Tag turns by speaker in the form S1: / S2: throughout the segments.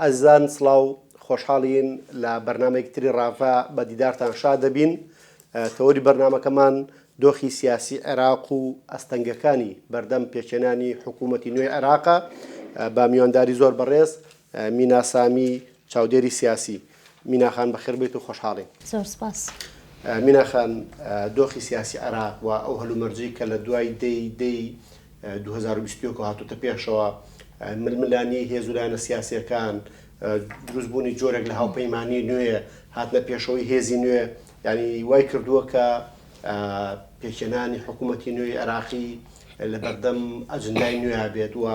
S1: ئەزان سڵاو خۆشحاڵین لە بەرنمەیەکتری ڕافە بە دیدارتان شا دەبین. تەوەری بەرنمەکەمان دۆخی سیاسی عێراق و ئەستەنگەکانی بەردەم پێچێنانی حکوومەتی نوێی عێراقە بە میوانداری زۆر بەڕێز مینا سامی چاودێری سیاسی. مینا خان بەخێر بێت و خۆشحاڵین.
S2: زۆر سپاس.
S1: مینا خان، دۆخی سیاسی عێراق و ئەو هەلومەرجەی کە لە دوای دەی 2021 هاتوتە پێشەوە ململانی هێزولانە سیاسیەکان دروستبوونی جۆرێک لە هاوپەیمانی نوێ هاتنە پێشەوەی هێزی نوێ، ینی وای کردووە کە پێکێنانی حکوومەتی نوێی عێراقی لە بەردەم ئەجندای نوێ بێت و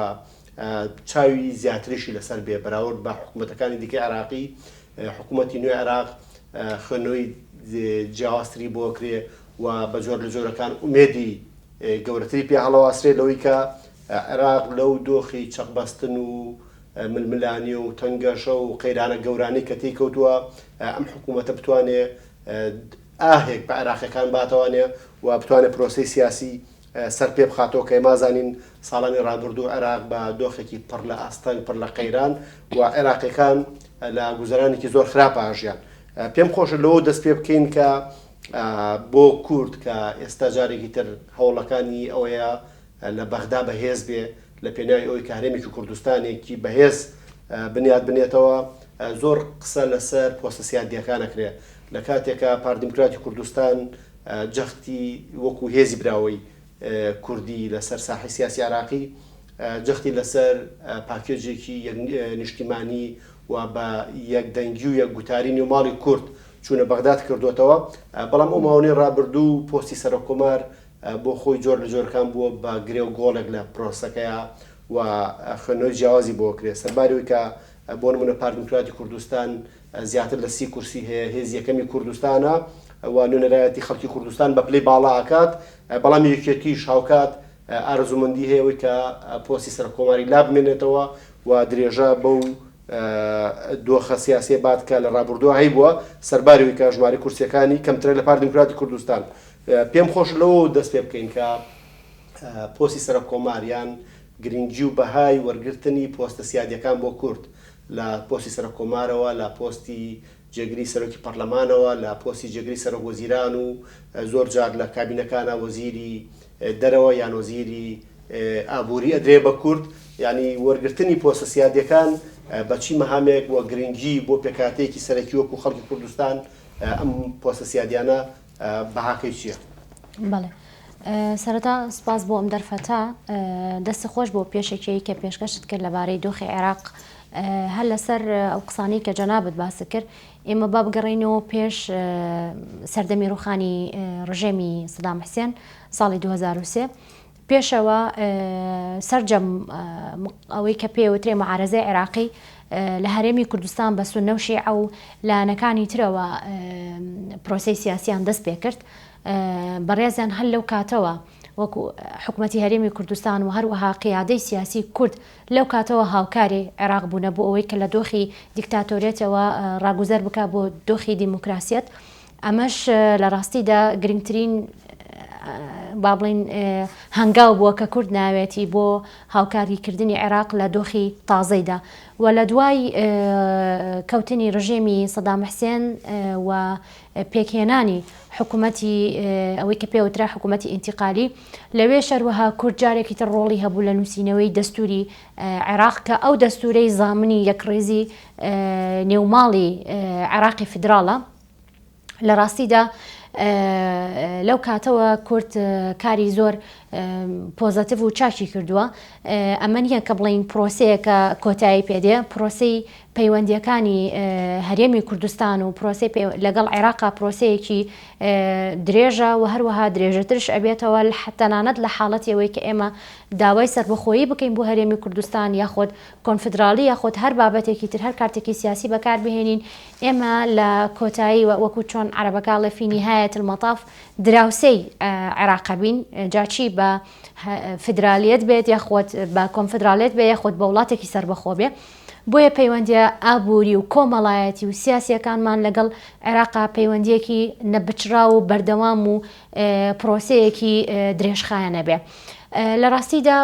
S1: چاوی زیاتریشی لەسەر بێ بەراورد بە حکوومەتەکانی دیکەی عێراقی. حکوومەتی نوێی عێراق خوێندنەوەی جیاوازتری بۆ کرێ و بە جۆر لە جۆرەکان ئومێدی گەورەتری پێ هەڵەواسرێت لەوەی کە عێراق لەو دۆخی چەقبەستن و ململانی و تەنگەشە و قەیرانە گەورانی کە تێی کەوتووە ئەم حکوومەتە بتوانێت ئاهێک بە عێراقیەکان باتەوانێ و بتوانێت پرۆسەی سیاسی سەر پێ بخاتەوە کە ئێمازانین ساڵانی ڕابردوو عێراق بە دۆخێکی پڕ لە ئاستەنگ پڕ لە قەیران و عێراقیەکان لە گوزەرانێکی زۆر خراپە ئاژیان. پێم خۆشە لەوە دەست پێ بکەین کە بۆ کورد کە ئێستا جارێکی تر هەوڵەکانی ئەوەیە لە بەغدا بەهێز بێ لە پێناوی ئەوەی کە هەرێمێکی کوردستانێکی بەهێز بنیاد بنێتەوە، زۆر قسە لەسەر پۆستە سیادیەکان ئەکرێ لە کاتێکە پاردیموکراتی کوردستان جەختی وەکو هێزی براوەی کوردی لەسەر ساحی سیاسی عێراقی جەختی لەسەر پاکێجێکی نیشتیمانی و بە یەکدەنگی و یەکگوتاری نێوماڵی کورد چوونە بەغداد کردوێتەوە. بەڵام ئەو ماوەی ڕابردوو پۆستی سەرۆکۆمار بۆ خۆی جۆر لە جۆرەکان بووە بە گرێ و گۆڵێک لە پرۆسەکەیە و خوێندنەوەی جیاوازی بۆ کرێ سەرباریەوەی کە بۆ نمونە پاردیموکراتی کوردستان زیاتر لە 30 کورسی هەیە، هێزی یەکەمی کوردستانە و نوێنەرایەتی خەڵکی کوردستان بە پلەی باڵا ئاکات، بەڵام یەکێتیش هاوکات ئارەزوومەندی هەیەوەی کە پۆستی سەرۆکۆماری لا بمێنێتەوە و درێژە بەو دۆخە سیاسی بات کە لە ڕابردووە هەیبووە سەرباریەوەی کە ژمارە کورسیەکانی کەمترە لە پاردیموکراتی کوردستان. پێم خۆش لەوە دەست پێ بکەین کە پۆستی سەرۆکۆماریان گرنگی و بەهای وەرگرتنی پۆستە سیادیەکان بۆ کورد لە پۆستی سەرۆکۆمارەوە، لە پۆستی جێگری سەرۆکی پەرلەمانەوە، لە پۆستی جێگری سەرۆک وەزیران و زۆر جار لە کابینەکانە وەزیری دەرەوە یان وەزیری ئابووری ئەدرێ بە کورد. ینی وەرگرتنی پۆستە سیادیەکان بەچی مەهامێک وە گرنگی بۆ پێکاتەیەکی سەرەکی وەکو خەڵکی کوردستان ئەم پۆستە سیادیانە بەهاکەی چییە؟
S2: بەڵێ، سەرەتا سپاس بۆ ئەم دەرفەتە. دەستە خۆش بۆ پێشێکی کە پێشکەشت کرد لەبارەی دۆخی عێراق. هەر لەسەر ئەو قسانەی کە جەنابەت باس کرد ئێمە با بگەڕێنەوە پێش سەردەمی ڕوخانی ڕژێمی سەدام حوسێن ساڵی 2003. پێشەوە سەرجەم ئەوەی کە پێوترێ معارەزەی عێراقی لە هەرێمی کوردستان بە سونە و شیعە و لایەنەکانی ترەوە پرۆسەی سیاسیان دەست پێ کرد. بەڕێزیان هەر لەو کاتەوە وەکو حکوومەتی هەرێمی کوردستان و هەروەها قیادەی سیاسی کورد لەو کاتەوە هاوکاری عێراق بوونە بۆ ئەوەی کە لە دۆخی دیکتاتۆریەتەوە ڕاگوزەر بکە بۆ دۆخی دیموکراسیەت. ئەمەش لە ڕاستیدا گرنگترین با بڵین هەنگاو بووە کە کورد ناوێتی بۆ هاوکاریکردنی عێراق لە دۆخی تازەیدا و لە دوای کەوتنی ڕژێمی سەدام حوسێن و پێکهێنانی حکوومەتی ئەوەی کە پێوترا حکوومەتی ئینتیقالی لەوێ شەروەها کورد جارێکی تر ڕۆڵی هەبوو لە نووسینەوەی دەستوری عێراق کە ئەو دەستورەی زامنی یەکڕێزی نێوماڵی عێراقی فدراڵە. لە ڕاستیدا لەو کاتەوە کورد کاری زۆر پۆزەتیڤ و چاکی کردووە. ئەمە نییە کە بڵین پرۆسەیەکە کۆتایی پێدێ، پرۆسەی پەیوەندیەکانی هەرێمی کوردستان و پرۆسەی لەگەڵ عێراقا پرۆسەیەکی درێژە و هەروەها درێژەترش ئەبێتەوە تەنانەت لە حاڵەتەوەی کە ئێمە داوای سەربەخۆیی بکەین بۆ هەرێمی کوردستان یاخۆت کۆنفدرالی یاخۆت هەر بابەتێکی تر هەر کارتێکی سیاسی بەکار بهێنین. ئێمە لە کۆتایی وەکو چۆن عەرەبەکە لە فی نهایەت المەطاف دراوسەی عێراق بین، جاچی بە فدرالیەت بێت یاخۆت بە کۆنفدرالیەت بێ یاخۆت بە وڵاتێکی سەربەخۆ بێ. بۆیە پەیوەندیە ئابووری و کۆمەڵایەتی و سیاسیەکانمان لەگەڵ عێراقا پەیوەندیەکی نەبچرا و بەردەوام و پرۆسەیەکی درێژخایەنە بێ. لە ڕاستیدا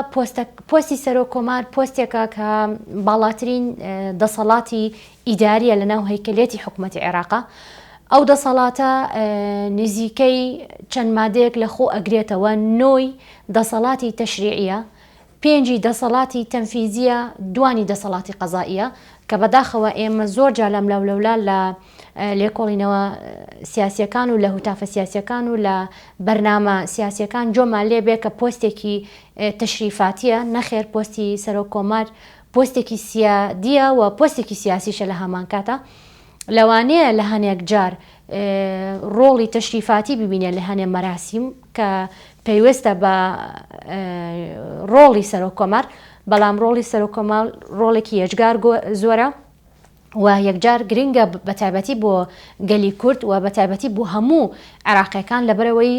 S2: پۆستی سەرۆک کۆمار پۆستێکە کە باڵاترین دەسەڵاتی ئیداریە لە ناو هەیکەلێتی حکوومەتی عێراقا. ئەو دەسەڵاتە نزیکەی چەند مادەیەک لە خۆ ئەگرێتەوە، نۆی دەسەڵاتی تەشریعیە، 5 دەسەڵاتی تەنفیزیە، 2 دەسەڵاتی قەزائیە کە بەداخەوە ئێمە زۆر جا لەم لەولەولا لە لێکۆڵینەوە سیاسیەکان و لە هوتافە سیاسیەکان و لە بەرنامە سیاسیەکان جۆمان لێبێ کە پۆستێکی تەشریفاتیە، نەخێر پۆستی سەرۆک کۆمار پۆستێکی سیادیە و پۆستێکی سیاسیشە لە هەمان کاتە. لەوانەیە لە هەنێک جار ڕۆڵی تەشریفاتی ببینێ لە هەنێ مەراسیم کە پێویستە بە ڕۆڵی سەرۆک کۆمار، بەڵام ڕۆڵی سەرۆک کۆمار ڕۆڵێکی یەکجار زۆرە و یەکجار گرنگە بەتایبەتی بۆ گەلی کورد و بەتایبەتی بۆ هەموو عێراقیەکان لەبەرەوەی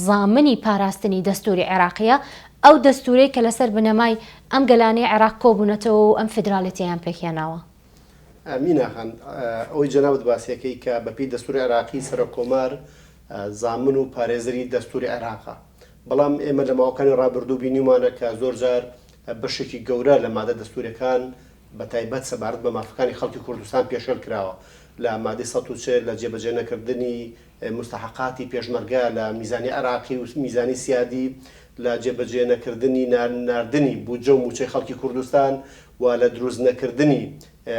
S2: زامنی پاراستنی دەستوری عێراقیە، ئەو دەستورەی کە لەسەر بنەمای ئەم گەلانەی عێراق کۆبوونەتەوە و ئەم فدراڵەتیان پێکهێناوە.
S1: ئەمینەخان ئەوەی جەنابەت باسیەکەی کە بەپی دەستوری عێراقی سەرۆک کۆمار زامن و پارێزەری دەستوری عێراقا، بەڵام ئێمە لە ماوەکانی ڕابردوو بینیمانە کە زۆر جار بەشێکی گەورە لە مادە دەستوریەکان بە تایبەت سەبارەت بە مافەکانی خەڵکی کوردستان پێشێل کراوە لە مادەی 140 لە جێبەجێ نەکردنی مستحقاتی پێشمەرگە لە میزانی عێراقی و میزانی سیادی، لە جێبەجێ نەکردنی ناردنی بودجە و موچەی خەڵکی کوردستان و لە دروست نەکردنی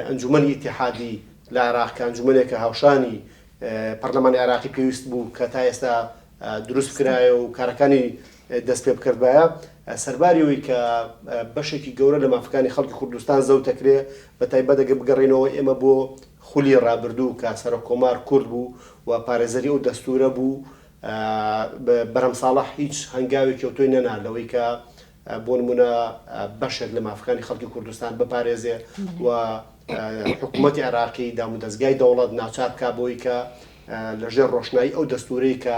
S1: ئەنجومەنی ئیتیحادی لە عێراق کە ئەنجومەنێکە هاوشانی پەرلەمانی عێراقی پێویست بوو کە تا ئێستا دروست کرایە و کارەکانی دەست پێ بکردبایە، سەرباریەوەی کە بەشێکی گەورە لە مافەکانی خەڵکی کوردستان زەوتەکرێ بە تایبەت ئەگە بگەڕێنەوە ئێمە بۆ خولی ڕابردوو کە سەرۆک کۆمار کورد بوو و پارێزەری ئەو دەستورە بوو، بەرەم ساڵح هیچ هەنگاوی کەوتۆی نەنا لەوەی کە بۆ نمونە بەشێک لە مافەکانی خەڵکی کوردستان بپارێزێ و حکوومەتی عێراقی دامودەستگای دەوڵەت ناچار بکا بۆی کە لەژێر ڕۆشنایی ئەو دەستورەی کە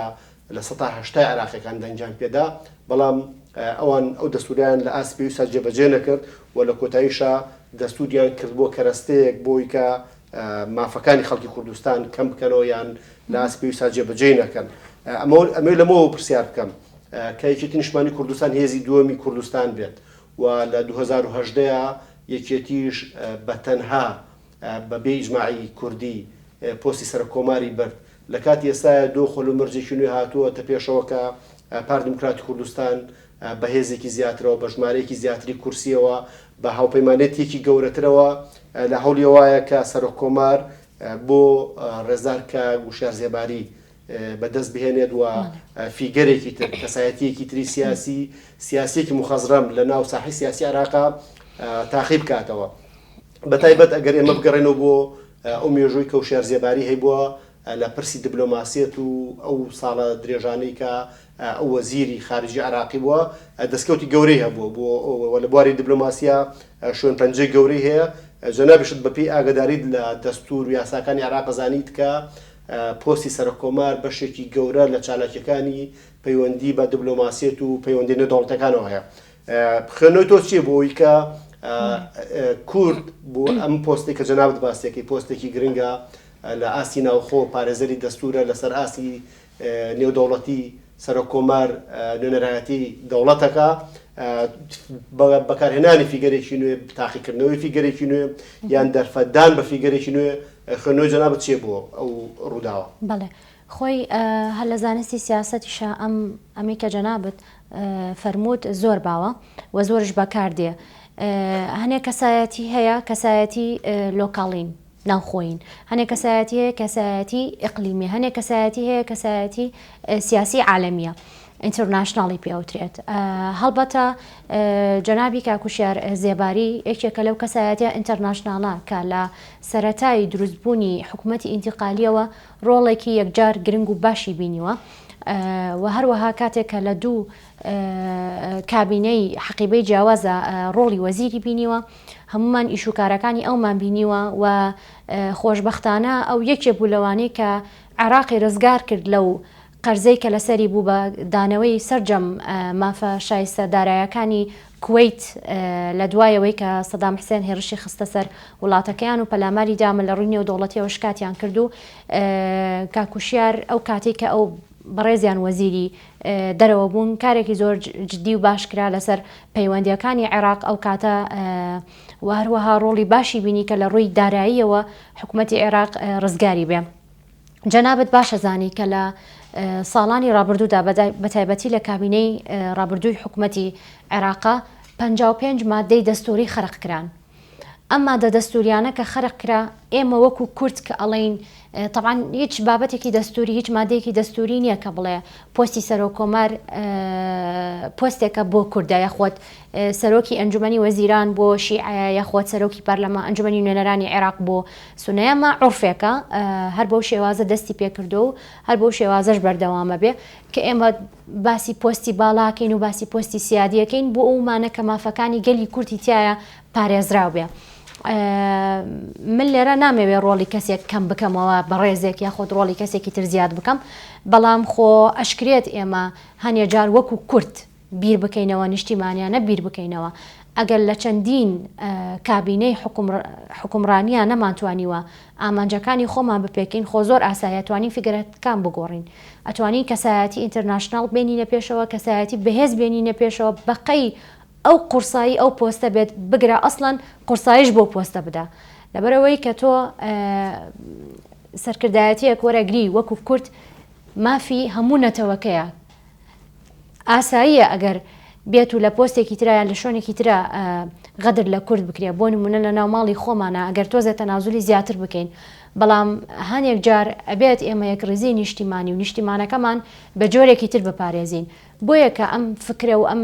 S1: لە 180 عێراقیەکان دەنجام پێدا، بەڵام ئەوان ئەو دەستوریان لە ئاسی پێویستە جێبەجێ نەکرد و لە کۆتاییشە دەستوریان کرد بۆ کەرەستەیەک بۆی کە مافەکانی خەڵکی کوردستان کەم بکەنەوە یان لە ئاسی پێویستە جێبەجێ نەکەن. ئەمە لەمەوە پرسیار بکەم کە یەکێتی نیشتمانی کوردستان هێزی دووەمی کوردستان بێت و لە 2018 یەکێتیش بەتەنها بەبێ ئیجماعی کوردی پۆستی سەرۆک کۆماری برد. لە کاتی ئێستاە دۆ خۆلومەرجێکی نوێ هاتووە تا پێشەوە کە پارتی دموکراتی کوردستان بە هێزێکی زیاترەوە بە ژمارەیەکی زیاتری کورسیەوە بە هاوپەیمانێتێکی گەورەترەوە لە هەوڵی وایە کە سەرۆک کۆمار بۆ ڕێزارکە گوشار زێباری بەدەست بهێنێت و فیگەرێکی تر کەسایەتیەکی تری سیاسیەکی مخەزرەم لە ناو ساحی سیاسی عێراقا تاقیب بکاتەوە. بەتایبەت ئەگەر ئێمە بگەڕێنەوە بۆ ئەو مێژووی کە وشار زێباری هەیبووە لە پرسی دیبلۆماسیەت و ئەو ساڵە درێژانەی کە ئەو وەزیری خارجی عێراقی بووە دەستکەوتی گەورەی هەبووە بۆ لە بواری دیبلۆماسیا شوێن پەنجەی گەورەی هەیە. جەنابیشت بەپێی ئاگاداریت لە دەستور و یاساکانی عێراق زانیت کە پۆستی سەرۆک کۆمار بەشێکی گەورە لە چالاکیەکانی پەیوەندی بە دیبلۆماسیەت و پەیوەندی نێودەوڵەتەکانەوە هەیە. خوێنەوەی تۆ چییە بۆ ئەوەی کە کورد بۆ ئەم پۆستی کە جەنابەت باسیەکەی پۆستێکی گرنگە لە ئاسی ناوخۆ پارێزەری دەستورە لەسەر ئاسی نێودەوڵەتی سەرۆک کۆمار نوێنەرایەتی دەوڵەتەکە بەکارهێنانی فیگەرێکی نوێ تاقیکردنەوەی فیگەرێکی نوێ یان دەرفەتدان بە فیگەرێکی نوێ خوێنەوەی جەنابەت چییە بۆ ئەو ڕووداوە؟
S2: بەڵێ خۆی هەر لە زانستی سیاسەتیشە ئەمی کە جەنابەت فەرمووت زۆر باوە و زۆرش بەکاردێ. هەنێک کەسایەتی هەیە کەسایەتی لۆکاڵین ناوخۆین، هەنێک کەسایەتی هەیە کەسایەتی ئیقلیمی، هەنێک کەسایەتی هەیە کەسایەتی سیاسی عالەمیە ئینتەرناشناڵی پێوترێت. هەڵبەتە جەنابی کاکوشیار زێباری یەکێکە لەو کەسایەتە ئینتەرناشناڵە کە لە سەرەتای دروستبوونی حکوومەتی ئینتیقالیەوە ڕۆڵێکی یەکجار گرنگ و باشی بینیوە و هەروەها کاتێکە لە دوو کابینەی حەقیبەی جیاوازە ڕۆڵی وەزیری بینیوە، هەمومان ئیشوکارەکانی ئەومان بینیوە و خۆشبەختانە ئەو یەکێ بوو لەوانەی کە عێراقی ڕزگار کرد لەو قەرزەی کە لەسەری بوو بە دانەوەی سەرجەم مافە شایستە دارایەکانی کوێیت لە دوایەوەی کە سەدام حسێن هێرشی خستە سەر وڵاتەکەیان و پەلاماری دامە لە ڕووی نێودەوڵەتیەوە شکاتیان کرد و کاکوشیار ئەو کاتێک کە ئەو بەڕێزیان وەزیری دەرەوە بوون کارێکی زۆر جددی و باشکرا لەسەر پەیوەندیەکانی عێراق ئەو کاتە وهروەها ڕۆڵی باشی بینی کە لە ڕووی داراییەوە حکوومەتی عێراق ڕزگاری بێ. جەنابەت باشە زانی کە لە ساڵانی ڕابردوودا بەتایبەتی لە کابینەی ڕابردووی حکوومەتی عێراقا 55 مادەی دەستوری خەرق کران. ئەم مادە دەستوریانە کە خەرق کرا ئێمە وەکو کورد کە ئەڵین طبعاً هیچ بابەتێکی دەستوری هیچ مادەیەکی دەستوری نییە کە بڵێ پۆستی سەرۆکۆمەر پۆستێکە بۆ کوردە یاخۆت سەرۆکی ئەنجومەنی وەزیران بۆ شیعە یاخۆت سەرۆکی پەرلەمان ئەنجومەنی نوێنەرانی عێراق بۆ سونەیەمە عورفێکە هەر بەو شێوازە دەستی پێکردو و هەر بەو شێوازەش بەردەوامە بێ کە ئێمە باسی پۆستی باڵاکەین و باسی پۆستی سیادیەکەین بۆ ئەومانە کە مافەکانی گەلی کورتی تایە پارێزراو بێ. من لێرە نامەوێ ڕۆڵی کەسێک کەم بکەمەوە بە ڕێزێک یاخۆت ڕۆڵی کەسێکی تر زیاد بکەم بەڵام خۆ ئەشکرێت ئێمە هەنێ جار وەکو کورد بیر بکەینەوە نیشتیمانیانە بیر بکەینەوە ئەگەر لە چەندین کابینەی حکومڕانیان نەمانتوانیوە ئامانجەکانی خۆمان بپێکین خۆ زۆر ئاسایەتوانین فیگرەتەکان بگۆڕین ئەتوانین کەسایەتی ئینتەرناشناڵ بێنینە پێشەوە کەسایەتی بەهێز بێنینە پێشەوە بەقەی ئەو قورسایی ئەو پۆستە بێت بگرە ئەسڵەن قورسایش بۆ پۆستە بدە لەبەرەوەی کە تۆ سەرکردایەتیەک وەرەگری وەکو کورد مافی هەموو نەتەوەکەیە ئاساییە ئەگەر بێت و لە پۆستێکی ترایە لە شوێنێکی ترە غەدر لە کورد بکرێ بۆ نمونە لە ناو ماڵی خۆمانە ئەگەر تۆزێتە نازولی زیاتر بکەین بەڵام هەنێک جار ئەبێت ئێمە یەکڕزی نیشتیمانی و نیشتیمانەکەمان بە جۆرێکی تر بپارێزین بۆیە کە ئەم فکرە و ئەم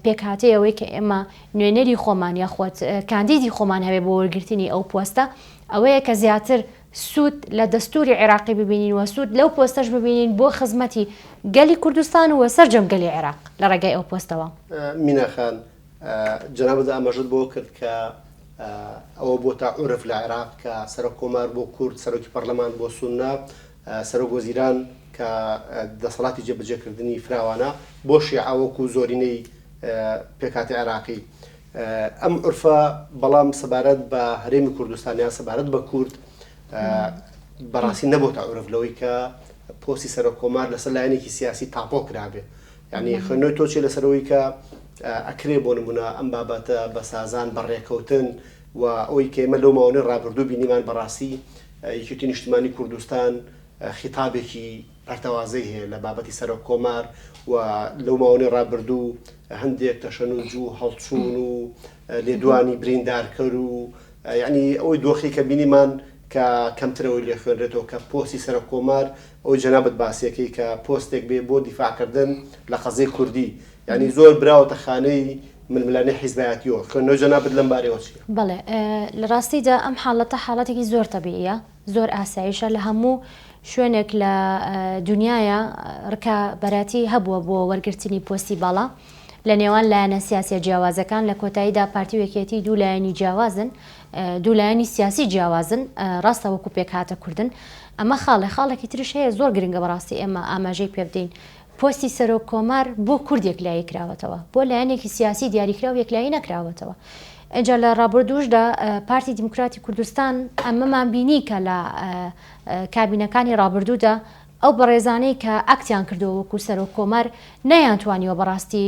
S2: پێکهاتەیەوەی کە ئێمە نوێنەری خۆمان یاخۆت کاندیدی خۆمان هەبێ بۆ وەرگرتنی ئەو پۆستە ئەوەیە کە زیاتر سوود لە دەستوری عێراقی ببینین و سوود لەو پۆستەش ببینین بۆ خزمەتی گەلی کوردستان و سەرجەم گەلی عێراق لە ڕێگای ئەو پۆستەوە.
S1: میناخان جەنابەت ئاماژەت بۆ کرد کە ئەوە بۆ تا عورف لە عێراق کە سەرۆک کۆمار بۆ کورد سەرۆکی پەرلەمان بۆ سوننا سەرۆک وەزیران کە دەسەڵاتی جێبەجێکردنی فراوانە بۆ شیعە وەکو زۆرینەی پێکهاتی عێراقی ئەم عورفە بەڵام سەبارەت بە هەرێمی کوردستانیان سەبارەت بە کورد بەڕاستی نەبوو تا عورف لەوەی کە پۆستی سەرۆک کۆمار لەسەر لایەنێکی سیاسی تاپۆ کرابێ یعنی خوێندنەوەی تۆچێ لەسەرەوەی کە ئەکرێ بۆ نمونە ئەم بابەتە بە سازان بەڕێکەوتن و ئەوەی کە ئێمە لەو ماوەی ڕابردوو بینیمان بەڕاستی یەکێتی نیشتیمانی کوردستان خیتابێکی پەرتەوازەی هەیە لە بابەتی سەرۆک کۆمار و لەو ماوەی ڕابردوو هەندێک تەشەنوج و هەڵچوون و لێدوانی بریندارکەر و یعنی ئەوەی دۆخی کە بینیمان کە کەمترەوەی لێ خوێنرێتەوە کە پۆستی سەرۆک کۆمار ئەوەی جەنابەت باسیەکەی کە پۆستێک بێ بۆ دیفاعکردن لە قەزەی کوردی یعنی زۆر براوەتە خانەی ململانەی حیزبایەتیەوە خوێندنەوە جەنابەت لەم بارەوە چییە؟
S2: بەڵێ لە ڕاستیدا ئەم حاڵەتە حاڵەتێکی زۆر تەبیعیە زۆر ئاساییشە لە هەموو شوێنێک لە دنیاە ڕکا بەراتی هەبووە بۆ وەرگرتنی پۆستی باڵا لە نێوان لایەنە سیاسی جیاوازەکان لە کۆتاییدا پارتی وەکێتی دوو لایەنی جیاوازن دوو لایەنی سیاسی جیاوازن ڕاستە وەکو پێکهاتە کوردن ئەمە خاڵێکی ترش هەیە زۆر گرنگە بەڕاستی ئێمە ئاماژەی پێ بدەین پۆستی سەرۆک کۆمار بۆ کوردێک لای کراوەتەوە بۆ لایەنێکی سیاسی دیاریکراو یەکلایی نەکراوەتەوە ئەجا لە ڕابردووشدا پارتی دیموکراتی کوردستان ئەمەمان بینی کە لە کابینەکانی ڕابردوودا ئەو بەڕێزانەی کە ئەکتیان کردەوە وەکو سەرۆک کۆمار نەیانتوانیوە بەڕاستی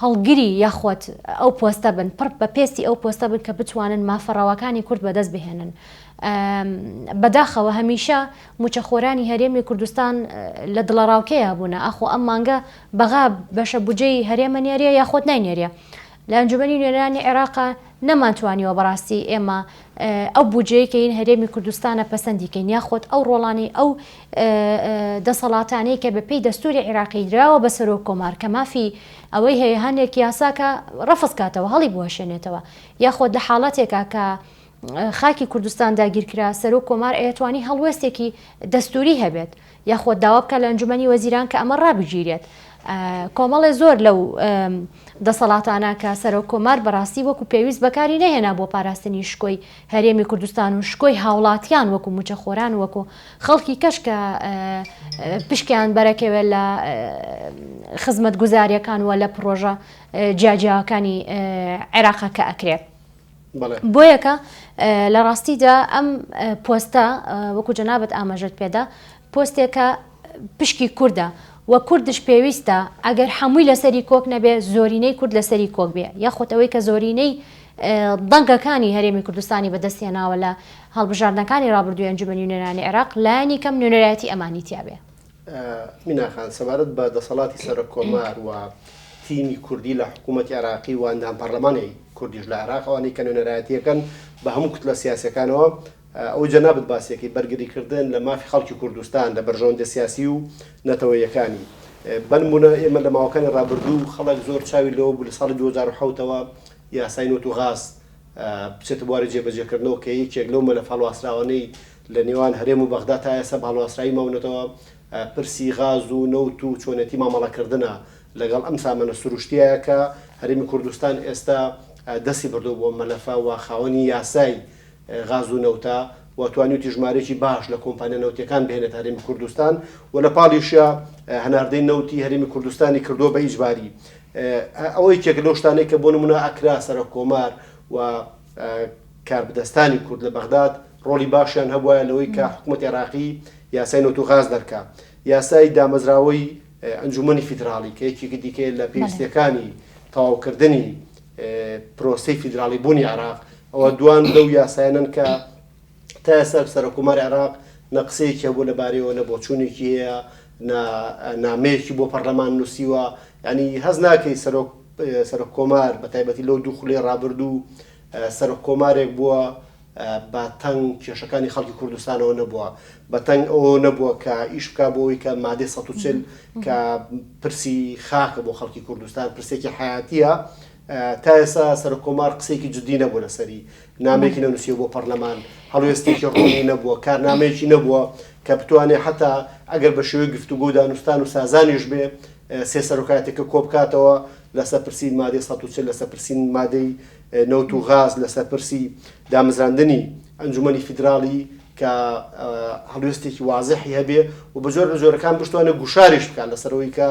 S2: هەڵگیری یاخۆت ئەو پۆستە بن پڕ بە پێستی ئەو پۆستە بن کە بتوانن مافەڕەوەکانی کورد بەدەست بهێنن بەداخەوە هەمیشە موچەخۆرانی هەرێمی کوردستان لە دڵەڕاوکەیە بوونە ئەخۆ ئەم مانگە بەغا بەشە بودجەی هەرێمە نێریە یاخۆت ناینێریە لە ئەنجومەنی نوێنەرانی عێراقا نەمانتوانیوە بەڕاستی ئێمە ئەو بودجەیە کە این هەرێمی کوردستانە پەسەندیکەین یاخۆت ئەو ڕۆڵانی ئەو دەسەڵاتانەی کە بەپێی دەستوری عێراقی دراوە بە سەرۆک کۆمار کە مافی ئەوەی هەیە هەندێک یاساکە ڕەفز کاتەوە هەڵی بوەشێنێتەوە یاخۆت لە حاڵەتێکە کە خاکی کوردستان داگیرکرا سەرۆک کۆمار ئەیەتوانی هەڵوێستێکی دەستوری هەبێت یاخۆت داوا بکە لە ئەنجومەنی وەزیران کە ئەمە ڕابگیرێت کۆمەڵێ زۆر لەو دەسەڵاتانە کە سەرۆک کۆمار بەڕاستی وەکو پێویست بەکاری نەهێنا بۆ پاراستنی شکۆی هەرێمی کوردستان و شکۆی هاوڵاتیان وەکو موچەخۆران وەکو خەڵکی کەش کە پشکیان بەرەکەوێت لە خزمەت گوزاریەکان وە لە پرۆژە جیاجیاکانی عێراقا کە ئەکرێت بۆیەکە لە ڕاستیدا ئەم پۆستە وەکو جەنابەت ئاماژەت پێدا پۆستێکە پشکی کوردە و کوردش پێویستە ئەگەر هەمووی لەسەری کۆک نەبێ زۆرینەی کورد لەسەری کۆک بێ یاخۆتەوەی کە زۆرینەی دەنگەکانی هەرێمی کوردستانی بەدەستێناوە لە هەڵبژاردنەکانی ڕابردووی ئەنجومەنی نوێنەرانی عێراق لایەنی کەم نوێنەرایەتی ئەمانی تیابێ.
S1: میناخان سەبارەت بە دەسەڵاتی سەرۆک کۆمار و تیمی کوردی لە حکوومەتی عێراقی و ئەندام پەرلەمانی کوردیش لە عێراق ئەوانەی کە نوێنەرایەتیەکەن بە هەموو کتلە سیاسیەکانەوە ئەو جەنابەت باسیەکەی بەرگریکردن لە مافی خەڵکی کوردستان لە بەرژەوەندە سیاسی و نەتەوەیەکانی بنمونە ئێمە لە ماوەکانی ڕابردوو خەڵک زۆر چاوی لەوە بوو لە ساڵی 2007ەوە یاسای نۆت و غاز بچێتە بواری جێبەجێکردنەوە کە یەکێک لەو مەلە هەڵواسراوانەی لە نێوان هەرێم و بەغدا تا ئێستا هەڵواسرایی ماونەتەوە پرسی غاز و نەوت و چۆنێتی مامەڵەکردنە لەگەڵ ئەم سامانە سروشتیایە کە هەرێمی کوردستان ئێستا دەستی بردو بۆ مەلەفە و خاوەنی یاسای غاز و نەوتە و توانیوتی ژمارەی باش لە کۆمپانیا نەوتیەکان بهێنێت هەرێمی کوردستان و لە پاڵیشە هەناردەی نەوتی هەرێمی کوردستانی کردو بە ئیجباری ئەوەی کێک لەو شتانەی کە بۆ نمونە ئەکرا سەرۆک کۆمار و کاربدەستانی کورد لە بەغداد ڕۆڵی باشیان هەبووە لەوەی کە حکوومەتی عێراقی یاسای نەوت و غاز دەرکا یاسای دامەزراوەی ئەنجومەنی فیدراڵی کە یەکێکی دیکە لە پێویستیەکانی تەواوکردنی پرۆسەی فیدراڵی بوونی عێراق ئەوە دوان لەو یاسایانن کە تا ئێستا سەرۆک کۆماری عێراق نە قسەیەکی هەبوو لەبارەیەوە نە بۆچوونێکی هەیە نامەیەکی بۆ پەرلەمان نووسیوە ینی هەز ناکەی سەرۆک کۆمار بە تایبەتی لەو دوو خولەی ڕابردوو سەرۆک کۆمارێک بووە بە تەنگ کێشەکانی خەڵکی کوردستانەوە نەبووە بە تەنگ ئەوە نەبووە کە ئیش بکا بۆەوەی کە مادەی 140 کە پرسی خاکە بۆ خەڵکی کوردستان پرسێکی حیاتیە تا ئێستا سەرۆک کۆمار قسەیەکی جدی نەبووە لەسەری نامێکی نەنووسیوە بۆ پەرلەمان هەڵوێستێکی ڕوونی نەبووە کارنامەیەکی نەبووە کە بتوانێت حتا ئەگەر بە شێوەی گفتوگۆ و دانوستان و سازانیش بێ سێ سەرۆکایەتێکە کۆ بکاتەوە لەسەر پرسی مادەی 140 لەسەر پرسی مادەی نەوت و غاز لەسەر پرسی دامەزراندنی ئەنجومەنی فیدراڵی کە هەڵوێستێکی وازحی هەبێ و بە جۆر لە جۆرەکان بشتوانە گوشاریش بکات لەسەرەوەی کە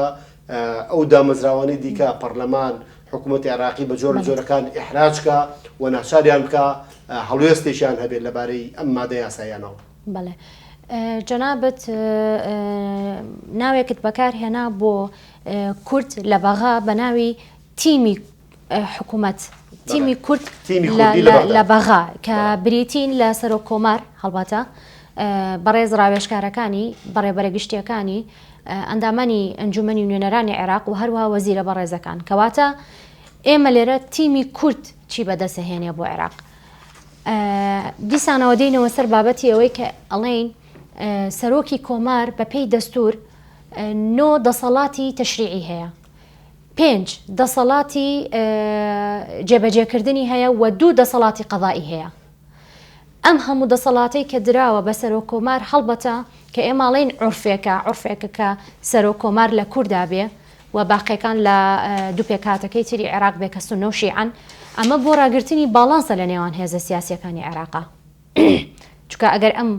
S1: ئەو دامەزراوانەی دیکە پەرلەمان حکوومەتی عێراقی بە جۆر لە جۆرەکان ئیحراجکە و ناچاریان بکە هەڵوێستێکیان هەبێت لەبارەی ئەم مادە یاساییانەوە.
S2: بەڵێ جەنابەت ناوێکت بەکارهێنا بۆ کورد لە بەغا بە ناوی تیمی حکوومەت تیمی کورد لە بەغا کە بریتین لە سەرۆک کۆمار هەڵباتە بەڕێز ڕاوێژکارەکانی بەڕێبەرگشتیەکانی ئەندامانی ئەنجومەنی نوێنەرانی عێراق و هەروەها وەزیرە بەڕێزەکان کەواتە ئێمە لێرە تیمی کورد چی بەدەستهێنێ بۆ عێراق دیسانەوە دێنەوە سەر بابەتی ئەوەی کە ئەڵێن سەرۆکی کۆمار بە پێی دەستور 9 دەسەڵاتی تەشریعی هەیە 5 دەسەڵاتی جێبەجێکردنی هەیە و 2 دەسەڵاتی قەضایی هەیە ئەم هەموو دەسەڵاتەی کە دراوە بە سەرۆک کۆمار هەڵبەتە کە ئێماڵین عورفێکە کە سەرۆک کۆمار لە کووردا بێ و باقیەکان لە دوو پێکاتەکەی تری عێراق بێ کە سونە و شیعەن ئەمە بۆ ڕاگررتنی باڵانسە لە نێوان هێزە سیاسیەکانی عێراقا چونکە ئەگەر ئەم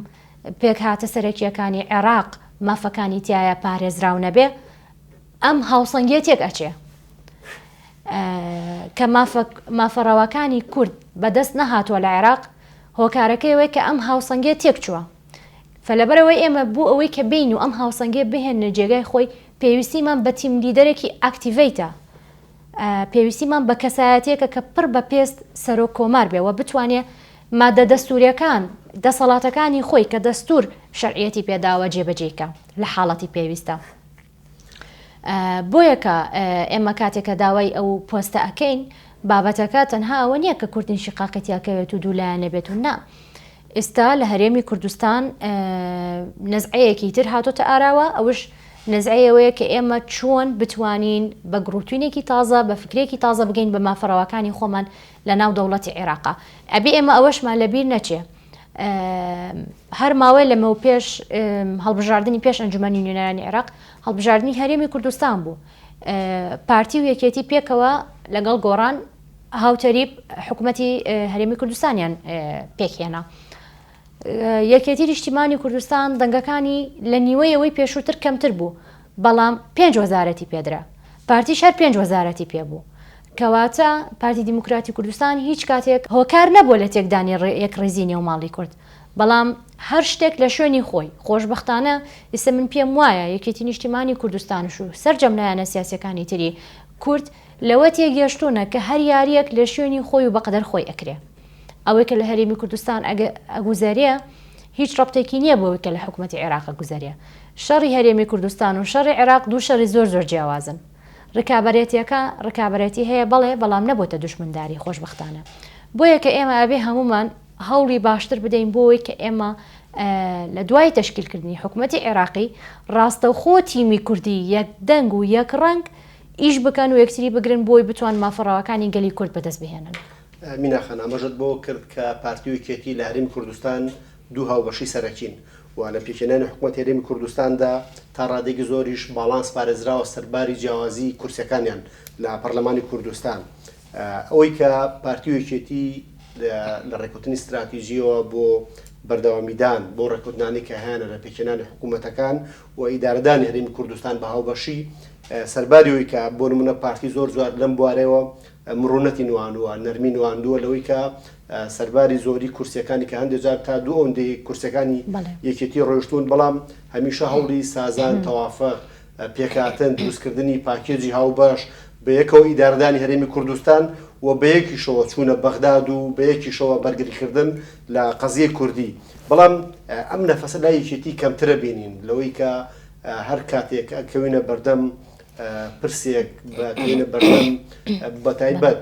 S2: پێکهاتە سەرەکیەکانی عێراق مافەکانی تایە پارێزراو نەبێ ئەم هاوسەنگێتێک ئەچێ کە مافەڕەوەکانی کورد بەدەست نەهاتووە لە عێراق هۆکارەکەیەوەی کە ئەم هاوسەنگێت تێک چووە فەلەبەرەوەی ئێمە بوو ئەوەی کە بین و ئەم هاوسەنگێ بهێنە جێگای خۆی پێویستیمان بە تیم لیدەرێکی ئاکتیڤیتە پێویستیمان بە کەسایەتێکە کە پڕ بە پێست سەرۆک کۆمار بێ و بتوانێت مادە دەستوریەکان دەسەڵاتەکانی خۆی کە دەستور شەرعیەتی پێداوە جێبەجێکە لە حاڵەتی پێویستە بۆیەکە ئێمە کاتێکە داوای ئەو پۆستە ئەکەین بابەتەکە تەنها ئەوە نییە کە کوردین شقاقەتیاکەوێت و دوولایەنە بێت و نا ئێستا لە هەرێمی کوردستان نەزعەیەکی تر هاتۆتە ئاراوە ئەوش نەزعەیەوەیە کە ئێمە چۆن بتوانین بە گروتوینێکی تازە بە فکرێکی تازە بگەین بە مافەڕەوەکانی خۆمان لە ناو دەوڵەتی عێراقا ئەبێ ئێمە ئەوەشمان لەبیر نەچێ هەر ماوەی لەمە پێش هەڵبژاردننی پێش ئەنجومەنی نوێنەرانی عێراق هەڵبژاردننی هەرێمی کوردستان بوو پارتی و یەکێتی پێکەوە لەگەڵ گۆڕان هاوتەریب حکوومەتی هەرێمی کوردستانیان پێکهێنا یەکێتی نیشتیمانی کوردستان دەنگەکانی لە نیوەیەوەی پێشووتر کەمتر بوو بەڵام 5 وەزارەتی پێدرا پارتیش هەر 5 وەزارەتی پێبوو کەواتە پارتی دیموکراتی کوردستان هیچ کاتێک هۆکار نەبووە لە تێکدانی یەک ڕێزی نێوماڵی کورد، بەڵام هەر شتێک لە شوێنی خۆی. خۆشبەختانە ئێستا من پێم وایە یەکێتی نیشتیمانی کوردستانش و سەرجەم لایەنە سیاسیەکانی تری کورد لەوە تێگەشتوونە کە هەر یاریەک لە شوێنی خۆی و بەقەدەر خۆی ئەکرێ. ئەوەی کە لە هەرێمی کوردستان ئەگوزارێ هیچ ڕەبتێکی نییە بۆەوەی کە لە حکوومەتی عێراق گوزارێ. شەڕی هەرێمی کوردستان و شەڕی عێراق دوو شەڕی زۆر زۆر جیاوازن. ڕکابەتی هەیە بەڵێ، بەڵام نەبووتە دوشمنداری خۆشبەختانە. بۆیە کە ئێمە ئەبێ هەمومان هەوڵی باشتر بدەین بۆی کە ئێمە لە دوای تەشکیلکردنی حکوومەتی عێراقی ڕاستەوخۆ تیمی کوردی یەک دەنگ و یەک ڕەنگ ئیش بکەن و یەکتری بگرن بۆی بتوان مافەڕەوەکانی گەلی کورد بەدەست بهێنن.
S1: میناخان ئاماژەت بۆ کرد کە پارتی و یەکێتی لە هەرێمی کوردستان دوو هاوبەشی سەرەکین و لە پێکێنانی حکوومەت هەرێمی کوردستاندا تا ڕادێکی زۆریش باڵانس پارێزراوە سەرباری جیاوازی کورسەکانیان لە پەرلەمانی کوردستان. ئەوەی کە پارتی و یەکێتی لە ڕێکوتنی استراتیژیەوە بۆ بەردەوامیدان بۆ ڕێکوتنانی کە هەیەنە لە پێکێنانی حکوومەتەکان و ئیدارەدانی هەرێمی کوردستان بە هاوبەشی سەرباریەوەی کە بۆ نمونە پارتی زۆر جوار لەم بوارەوە مرۆنەتی نواندووە، نەرمی نواندووە لەوەی کە سەرباری زۆری کورسەکانی کە هەندێک جار تا دوو ئەوەندەی کورسەکانی یەکێتی ڕۆیشتون، بەڵام هەمیشە هەوڵی سازان تەوافق پێکهاتن دروستکردنی پاکێجی هاوبەش بە یەکەوە ئیدارەدانی هەرێمی کوردستان و بە یەکیشەوە چوونە بەغداد و بە یەکیشەوە بەرگریکردن لە قەزیە کوردی. بەڵام ئەم نەفەسە لای یەکێتی کەمترە بینین لەوەی کە هەر کاتێک ئەکەوینە بەردەم پرسێک بەکەوینە بەردەم بەتایبەت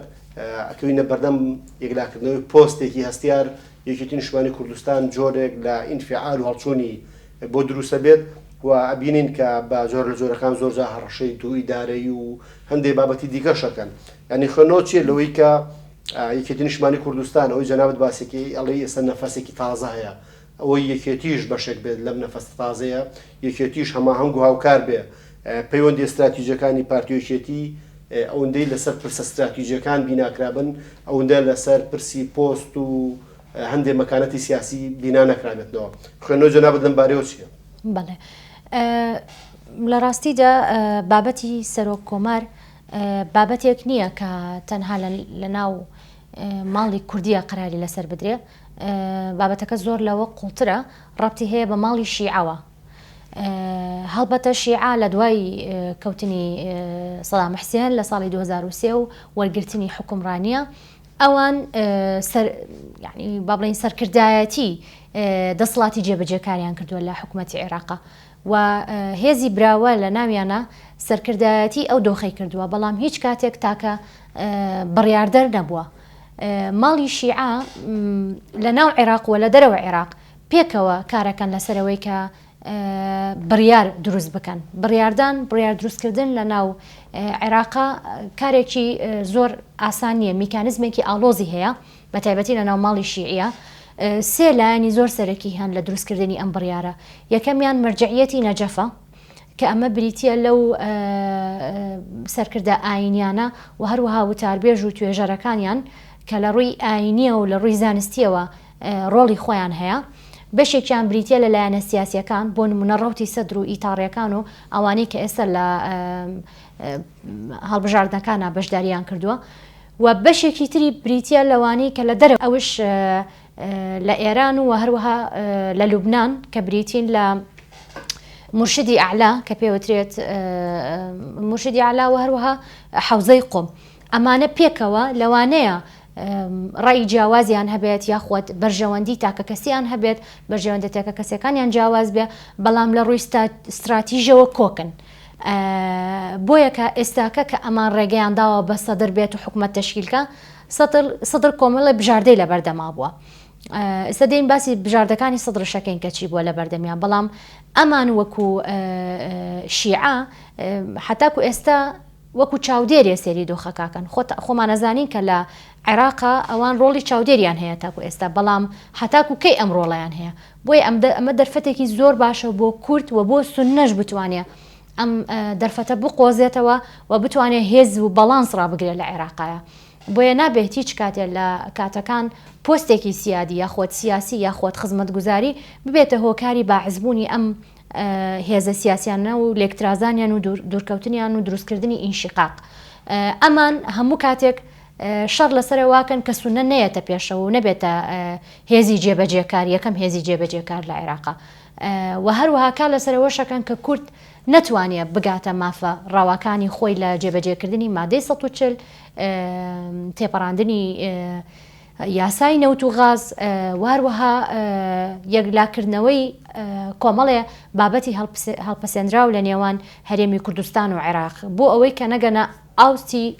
S1: ئەکەوینە بەردەم یەکلاکردنەوەی پۆستێکی هەستیار یەکێتی نیشتیمانی کوردستان جۆرێک لە ئینفعال و هەڵچوونی بۆ دروستە بێت و ئەبینین کە بە جۆر لە جۆرەکان زۆرجار هەڕەشەی دوو ئیدارەی و هەندێک بابەتی دیکەشەکەن. ینی خەنۆچیە لەوەی کە یەکێتی نیشتیمانی کوردستان ئەوەی جەنابەت باسێکی ئەڵێ ئێستا نەفەسێکی تازە هەیە، ئەوەی یەکێتیش بەشێک بێت لەم نەفەس تازەیە، یەکێتیش هەماهەنگ و هاوکار بێ پەیوەندی استراتیژیەکانی پارتی و یەکێتی ئەوەندەی لەسەر پرسە استراتیژیەکان بیناکرابن، ئەوەندە لەسەر پرسی پۆست و هەندێک مەکانەتی سیاسی بینا نەکرابێتەوە. خوێنەوە جەنابەت لەم بارەیەوە چییە؟
S2: بەڵێ، لە ڕاستیدا بابەتی سەرۆک کۆمار بابەتێک نییە کە تەنها لە ناو ماڵی کوردیە قەراری لەسەر بدرێ. بابەتەکە زۆر لەوە قوڵترە، ڕەبتی هەیە بە ماڵی شیعەوە. هەڵبەتە شیعە لە دوای کەوتنی سەدام حوسێن لە ساڵی 2003 و وەرگرتنی حکومڕانیە ئەوان یعنی با بڵێین سەرکردایەتی دەسەڵاتی جێبەجێکاریان کردووە لە حکوومەتی عێراق و هێزی براوە لە ناویانە سەرکردایەتی ئەو دۆخەی کردووە، بەڵام هیچ کاتێک تاکە بڕیاردەر نەبووە. ماڵی شیعە لە ناو عێراق و لە دەرەوە عێراق پێکەوە کارەکەن لەسەرەوەی کە بڕیار دروست بکەن. بڕیار دروستکردن لە ناو عێراقا کارێکی زۆر ئاسان نییە، میکانیزمێکی ئاڵۆزی هەیە بە تایبەتی لە ناو ماڵی شیعە. سێ لایەنی زۆر سەرەکی هەن لە دروستکردنی ئەم بڕیارە. یەکەمیان مەرجعیەتی نەجەفە کە ئەمە بریتە لەو سەرکردە ئاینیانە و هەروەها وتاربێژ و توێژەرەکانیان کە لە ڕووی ئاینیە و لە ڕووی زانستیەوە ڕۆڵی خۆیان هەیە. بەشێکیان بریتە لە لایەنە سیاسیەکان بۆ نمونە ڕەوتی سەدر و ئیتاڕیەکان و ئەوانەی کە ئێستا لە هەڵبژاردنەکانە بەشداریان کردووە و بەشێکی تری بریتە لەوانەی کە لە دەرەوە ئەوش لە ئێران و هەروەها لە لوبنان کە بریتین لە مرشدی ئەعلا کە پێوترێت مرشدی ئەعلا و هەروەها حەوزەی قۆم. ئەمانە پێکەوە لەوانەیە ڕای جیاوازیان هەبێت یاخوات بەرژەوەندی تاکە کەسیان هەبێت، بەرژەوەندە تاکە کەسەکانیان جیاواز بێ، بەڵام لە ڕووی استراتیژەوە کۆکن. بۆیە کە ئێستاکە کە ئەمان ڕێگەیان داوە بە سەدر بێت و حکوومەت تەشکیلکە، سەدر کۆمەڵی بژاردەی لە بەردەما بووە. ئێستا دێین باسی بژاردەکانی سەدر شەکەین کە چی بووە لە بەردەمیان، بەڵام ئەمان وەکو شیعە حتاکو ئێستا وەکو چاودێریە سێری دۆخەکەکەن. خۆمان نەزانین کە لە عێراقا ئەوان ڕۆڵی چاودێریان هەیە تاکو ئێستا، بەڵام حتاکو کەی ئەم ڕۆڵیان هەیە. بۆیە ئەمە دەرفەتێکی زۆر باشە بۆ کورد و بۆ سوننەش بتوانێت ئەم دەرفەتە بقۆزێتەوە و بتوانێت هێز و بەڵانس ڕابگرێت لە عێراقایە. بۆیە نابێت هیچ کاتێک لە کاتەکان پۆستێکی سیادی یاخۆت سیاسی یاخۆت خزمەتگوزاری ببێتە هۆکاری باعزبوونی ئەم هێزە سیاسیانە و لێکترازانیان و دوورکەوتنیان و دروستکردنی ئینشقاق. ئەمان هەموو کاتێک شەڕ لەسەر واکەن کە سونە نەیەتە پێشەوە و نەبێتە هێزی جێبەجێکار یەکەم هێزی جێبەجێکار لە عێراقا و هەروەها کا لەسەرەوەشەکەن کە کورد نەتوانێت بگاتە مافە ڕاواکانی خۆی لە جێبەجێکردنی مادەی 140 تێپەڕاندنی یاسای نەوت و غاز واروەها یەکلاکردنەوەی کۆمەڵێ بابەتی هەڵپەسێنراو لە نێوان هەرێمی کوردستان و عێراق بۆ ئەوەی کە نەگەنە ئاوستی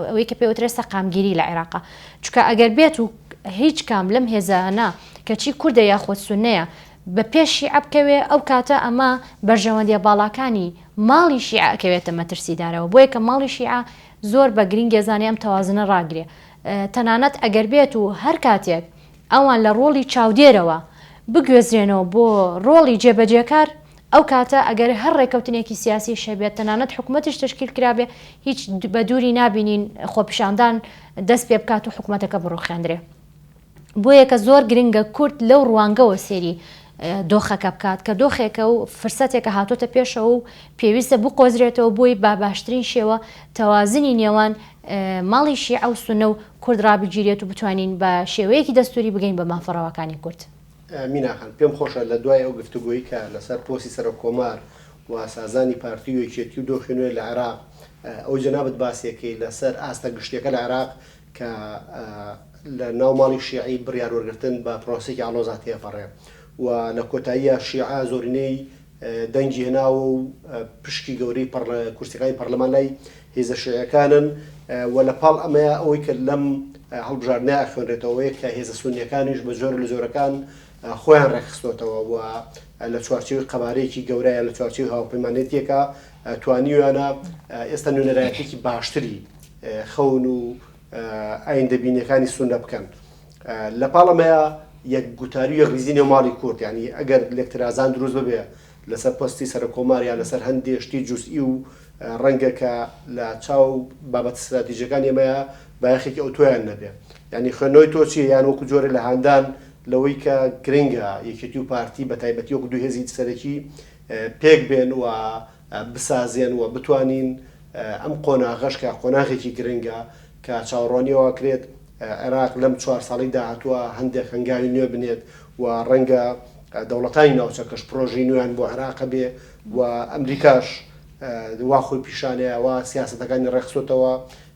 S2: ئەوەی کە پێوترێ سەقامگیری لە عێراقا چکە ئەگەر بێت و هیچ کام لەم هێزانە کەچی کوردە یاخۆت سونەیە بە پێش شیعە بکەوێ ئەو کاتە ئەمە بەرژەوەندیە باڵاکانی ماڵی شیعە ئەکەوێتە مەترسیدارەوە بۆیە کە ماڵی شیعە زۆر بە گرنگێزانانی ئەم تەوازنە ڕاگرێ تەنانەت ئەگەر بێت و هەر کاتێک ئەوان لە ڕۆڵی چاودێرەوە بگوێزرێنەوە بۆ ڕۆڵی جێبەجێکار ئەو کاتە ئەگەر هەر ڕێکەوتنێکی سیاسی شەبێت تەنانەت حکوومەتش تشکیل کرابێ هیچ بە دووری نابینین خۆپیشاندان دەست پێ بکات و حکوومەتەکە بڕوخێندرێ بۆیە کە زۆر گرنگە کورد لەو ڕوانگەوە سێری دۆخەکە بکات کە دۆخێکە و فرسەتێکە هاتۆتە پێشەوە و پێویستە بقۆزرێتەوە بۆی با باشترین شێوە تەوازنی نێوان ماڵی شیعە و سونە و کورد ڕابگیرێت و بتوانین بە شێوەیەکی دەستوری بگەین بە مافەڕەوەکانی کورد.
S1: میناخان پێم خۆشە لە دوای ئەو گفتوگۆیی کە لەسەر پۆسی سەرۆک کۆمار و سازانی پارتی و یەکێتی و دۆخی نوێ لە عێراق ئەو جەنابەت باسیەکەی لەسەر ئاستە گشتیەکە لە عێراق کە لە ناو ماڵی شیعی بڕیار وەرگرتن بە پرۆسێکی ئاڵۆزات تێپەڕێ و لە کۆتاییە شیعە زۆرینەی دەنگی هێناوە و پشکی گەورەی کورسیەکانی پەرلەمان لای هێزە شیعەکانن و لە پاڵ ئەمەیە ئەوەی کە لەم هەڵبژاردنە خوێنرێتەوەی کە هێزە سونیەکانیش بە زۆر لە زۆرەکان خۆیان ڕێکخستۆتەوە و لە چوارچێوی قەبارەیەکی گەورەیە لە چوارچێوی هاوپەیمانێتیەکە توانیویانە ئێستا نوێنەرایەتێکی باشتری خەون و ئایندەبینیەکانی سونە بکەن. لە پاڵەمەیە یەک گوتاری و ڕیزی نێوماڵی کورد یعنی ئەگەر لێکترازان دروست ببێ لەسەر پۆستی سەرۆک کۆماریان لەسەر هەندێک شتی جوزئی و ڕەنگە کە لە چاو بابەت استراتیژیەکان ئێمەیە بایەخێکی ئەو تۆیان نەبێ یعنی خوێنەوەی تۆ چیە یان وەکو جۆرە لە هاندان لەوەی کە گرنگە یەکێتی و پارتی بە تایبەتی وەکو دوو هێزی سەرەکی پێک بێن و بسازێن و بتوانین ئەم قۆناغەش کە قۆناغێکی گرنگە کە چاوەڕوانیەوە کرێت عێراق لەم 4 ساڵی داهاتووە هەندێک هەنگاوی نوێ بنێت و ڕەنگە دەوڵەتانی ناوچەکەش پرۆژەی نوێیان بۆ عێراق بێ و ئەمریکاش وا خۆی پیشانەیە وا سیاسەتەکانی ڕێخستۆتەوە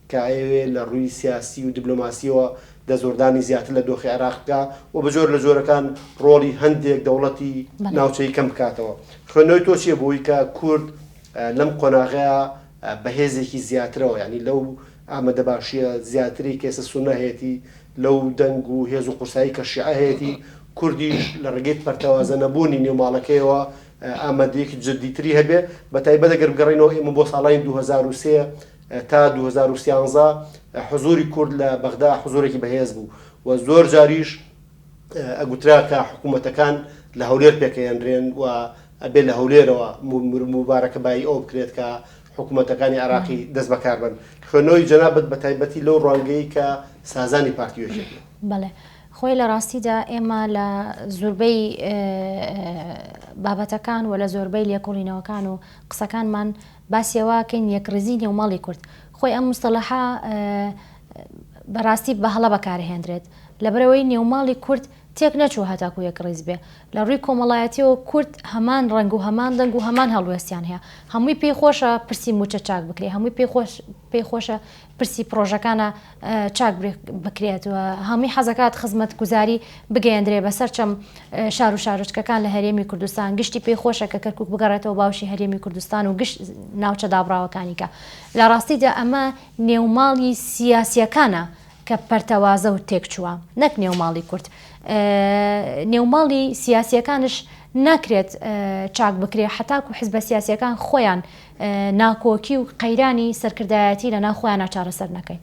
S1: کە ئەوێ لە ڕووی سیاسی و دیبلۆماسیەوە دەزۆردانی زیاتر لە دۆخی عێراقدا و بە زۆر لە زۆرەکان ڕۆڵی هەندێک دەوڵەتی ناوچەی کەم بکاتەوە. خوێنەوەی تۆ چیە بۆی کە کورد لەم قۆناغەیە بەهێزێکی زیاترەوە یعنی لەو ئامادەباشیە زیاتری کێسە سونە هەیەی لەو دەنگ و هێز و قورسایی کە شیعە هەیەی کوردیش لە ڕێگەی پەرتەوازە نەبوونی نێوماڵەکەیەوە ئامادەیەکی جددیتری هەبێ بە تایبەت ئەگەر بگەڕێنەوە ئێمە بۆ ساڵانی 2003 تا 2013 حزوری کورد لە بەغدا حزورێکی بەهێز بوو و زۆر جاریش ئەگوترا کە حکوومەتەکان لە هەولێر پێکەیەنرێن و ئەبێ لە هەولێرەوە مبارەکە بای ئەو بکرێت کە حکوومەتەکانی عراقی دەست بەکار بن. خوێنەوەی جەنابەت بە تایبەتی لەو ڕوانگەی کە سازانی پارتیۆشێتی.
S2: بەڵێ خۆی لە ڕاستیدا ئێمە لە زۆربەی بابەتەکان و لە زۆربەی لێکۆڵینەوەکان و قسەکانمان باسیەوەکەین یەکڕزی نێوماڵی کورد خۆی ئەم مستەڵەحە بەڕاستی بەهەڵە بەکارهێنرێت لەبەرەوەی نێوماڵی کورد تێک نەچوو هەتاکو یەکڕیز بێ لە ڕووی کۆمەڵایەتیەوە کورد هەمان ڕەنگ و هەمان دەنگ و هەمان هەڵوێستیان هەیە هەمووی پێی خۆشە پرسی موچە چاک بکرێت هەمووی پێی خۆشە پرسی پرۆژەکانە چاک بکرێت و هەمووی حەزەکات خزمەت گوزاری بگەیەندرێ بەسەر چەم شار و شارچکەکان لە هەرێمی کوردستان گشتی پێی خۆشە کە کەرکووک بگەڕێتەوە باوشی هەرێمی کوردستان و گشت ناوچە دابراوەکانیکە لە ڕاستیدا ئەمە نێوماڵی سیاسیەکانە کە پەرتەوازە و تێکچووە نەک نێوماڵی کورد نێوماڵی سیاسیەکانش ناکرێت چاک بکرێت حتاکو حزبە سیاسیەکان خۆیان ناکۆکی و قەیرانی سەرکردایەتی لە ناوخۆیان چارەسەر نەکەین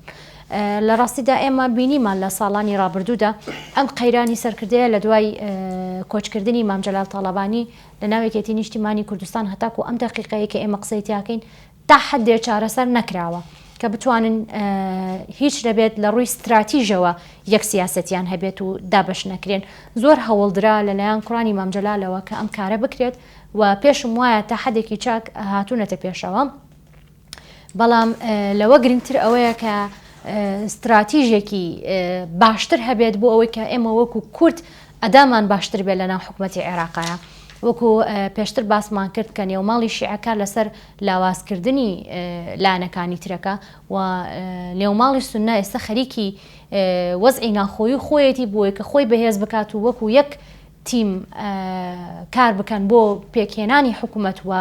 S2: لە ڕاستیدا ئێمە بینیمان لە ساڵانی ڕابردوودا ئەم قەیرانی سەرکردەیە لە دوای کۆچکردنی مام جەلال تاڵەبانی لە ناوێکێتی نیشتیمانی کوردستان هەتاکو ئەم دەقیقەیە کە ئێمە قسەی تیاکەین تا حدێ چارەسەر نەکراوە کە بتوانن هیچ دەبێت لە ڕووی استراتیژەوە یەک سیاسەتیان هەبێت و دابش نەکرێن زۆر هەوڵدرا لەلایەن کوڕانی مام جەلالەوە کە ئەم کارە بکرێت و پێشم وایە تا حدێکی چاک هاتوونەتە پێشەوە بەڵام لەوە گرنگتر ئەوەیە کە استراتیژێکی باشتر هەبێت بۆ ئەوەی کە ئێمە وەکو کورد ئەدامان باشتر بێت لە ناو حکوومەتی عێراقایە. وەکو پێشتر باسمان کرد کە نێوماڵی شیعەکە لەسەر لاوازکردنی لایەنەکانی ترەکە و نێوماڵی سونە ئێستا خەریکی وەزعی ناخۆیی خۆیەتی بۆیە کە خۆی بەهێز بکات و وەکو یەک تیم کار بکەن بۆ پێکهێنانی حکوومەت و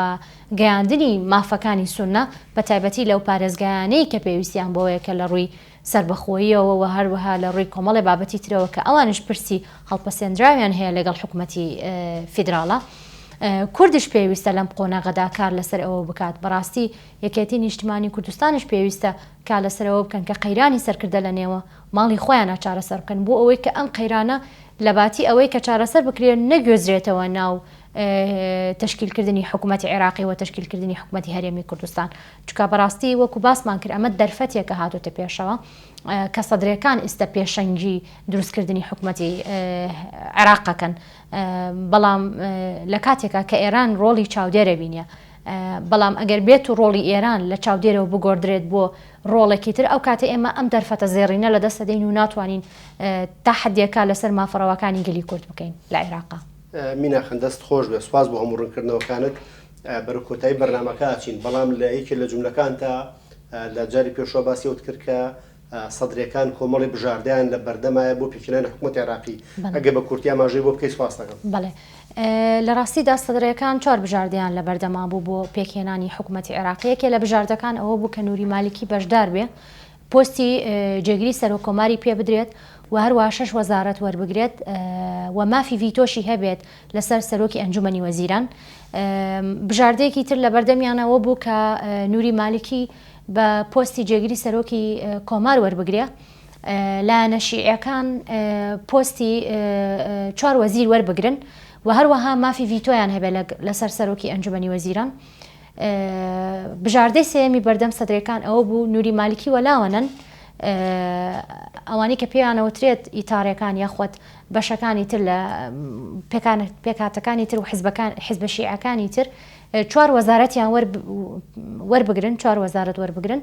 S2: گەیاندنی مافەکانی سونە بە تایبەتی لەو پارێزگایانەی کە پێویستیان بۆیە کە لە ڕووی سربەخۆییەوە و هەروەها لە ڕووی کۆمەڵی بابەتی ترەوە کە ئەوانش پرسی هەڵپەسێنراویان هەیە لەگەڵ حکوومەتی فیدراڵە. کوردش پێویستە لەم قۆناغەدا کار لەسەر ئەوە بکات. بەڕاستی یەکێتی نیشتیمانی کوردستانش پێویستە کار لەسەرەوە بکەن کە قەیرانی سەرکردە لە نێوە ماڵی خۆیانە چارەسەر بکەن بۆ ئەوەی کە ئەم قەیرانە لە باتی ئەوەی کە چارەسەر بکرێن نەگوێزرێتەوە ناو تشکیلکردنی حکوومەتی عێراقی و تشکیلکردنی حکوومەتی هەرێمی کوردستان. چکە بەڕاستی وەکو باسمان کرد ئەمە دەرفەتێکە هاتوتە پێشەوە کە سەدرەکان ئێستا پێشەنگی دروستکردنی حکوومەتی عێراقەکەن. بەڵام لە کاتێکە کە ئێران ڕۆڵی چاودێرە بینە، بەڵام ئەگەر بێت و ڕۆڵی ئێران لە چاودێرەوە بگۆدرێت بۆ ڕۆڵێکی تر ئەو کاتە ئێمە ئەم دەرفەتە زێڕینە لە دەستە دەین و ناتوانین تا حدێکا لەسەر مافەڕەوەکانی گەلی کورد بکەین لە عێراقا.
S1: میناخەن دەست خۆش بێ، سواز بۆ هەموو ڕوونکردنەوەکانت بەرە کۆتایی بەرنامەکە ئاچین. بەڵام لە یەکێک لە جوملەکان تا لە جاری پێشەوە باسیەوت کرد کە سەدرەکان کۆمەڵی بژاردیان لە بەردەمایە بۆ پێکهێنانی حکوومەتی عێراقی. ئەگە بە کورتی ئاماژەی بۆ بکەی سواز دەکەم.
S2: بەڵێ لە ڕاستیدا سەدرەکان 4 بژاردیان لە بەردەما بوو بۆ پێکهێنانی حکوومەتی عێراقی. یەکێ لە بژاردەکان ئەوە بوو کە نووری مالیکی بەشدار بێ، پۆستی جێگیری سەرۆکۆماری پێ بدرێت و هەروە 6 وەزارەت وەربگرێت و مافی ڤیتۆشی هەبێت لەسەر سەرۆکی ئەنجومەنی وەزیران. بژاردەیەکی تر لە بەردەمیانەوە بوو کە نووری مالیکی بە پۆستی جێگیری سەرۆکی کۆمار وەربگرێ، لایەنە شیعەکان پۆستی 4 وەزیر وەربگرن و هەروەها مافی ڤیتۆیان هەبێت لەسەر سەرۆکی ئەنجومەنی وەزیران. بژاردەی سێمی بەردەم سەدرەکان ئەوە بوو نووری مالیکی وەلاوەنن ئەوانی کە پێیانەوترێت ئیتارەکان یاخۆت بەشەکانی تر لە پێکاتەکانی تر و حیزبە شیعەکانی تر 4 وەزارەتیان وەربگرن، 4 وەزارەت وەربگرن،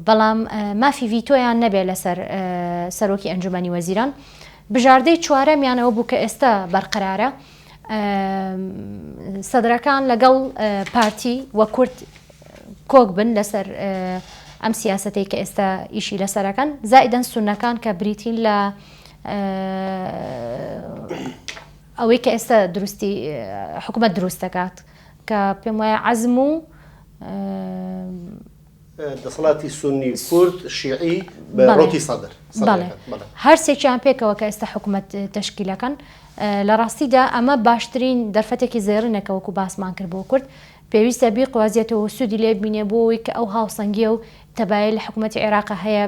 S2: بەڵام مافی ڤیتۆیان نەبێت لەسەر سەرۆکی ئەنجومەنی وەزیران. بژاردەی چوارەمیانەوە بوو کە ئێستا بەرقەرارە سەدرەکان لەگەڵ پارتی وە کورد کۆک بن لەسەر ئەم سیاسەتەی کە ئێستا ئیشی لەسەرەکەن، زائیدەن سونەکان کە بریتین لە ئەوەی کە ئێستا دروستی حکوومەت دروست دەکات کە پێم وایە عەزم و
S1: دەسەڵاتی سونی کورد شیعی بە ڕۆتی سەدر.
S2: هەر سێکیان پێکەوە کە ئێستا حکوومەت تەشکیلەکەن. لە ڕاستیدا ئەمە باشترین دەرفەتێکی زێڕینەکە وەکو باسمان کرد بۆ کورد. پێویستە بیقوازیێتەوە سوودی لێ بینێ بۆەوەی کە ئەو هاوسەنگیە و تەبایە لە حکوومەتی عێراقا هەیە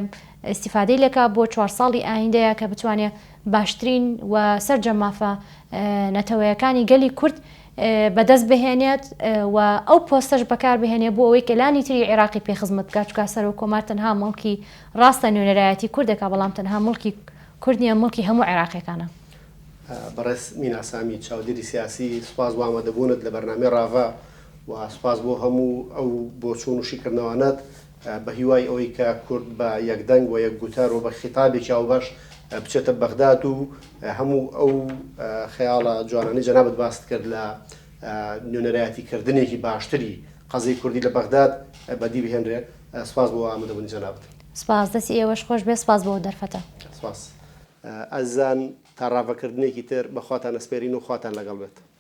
S2: ئیسیفادەی لەکا بۆ 4 ساڵی ئایندەیە کە بتوانێت باشترین و سەرجەمافە نەتەوەیەکانی گەلی کورد بەدەست بهێنێت و ئەو پۆستەش بەکار بهێنێ بۆ ئەوەی کە لانی تری عێراقی پێخزمەت بکات، چکە سەرۆکۆمار تەنها مڵکی ڕاستە نوێنەرایەتی کوردەکە، بەڵام تەنها مڵکی کورد نیە، مڵکی هەموو عێراقیەکانە.
S1: بەڕێز مینا سامی چاودێری سیاسی، سوپاس بۆ ئامادەبوونت لە بەرنامەی ڕاڤا و سوپاس بۆ هەموو ئەو بۆ چوون و شیکردنەوەنەت بە هیوای ئەوەی کە کورد بە یەکدەنگ و یەکگوتار و بە خیتابێکی ئاوبەش بچێتە بەغداد و هەموو ئەو خەیاڵە جوانانەی جەنابەت باست کرد لە نوێنەرایەتیکردنێکی باشتری قەزەی کوردی لە بەغداد بەدی بهێنرێت. سوپاس بۆ ئامادەبوونی جەنابەت.
S2: سپاس، دەستی ئێوەش خۆش بێ، سپاس بۆ دەرفەتە.
S1: سپاس. ئەزان تا ڕاوەکردنێکی تر بەخواتان ئەسپێرین و خواتان لەگەڵ بێت.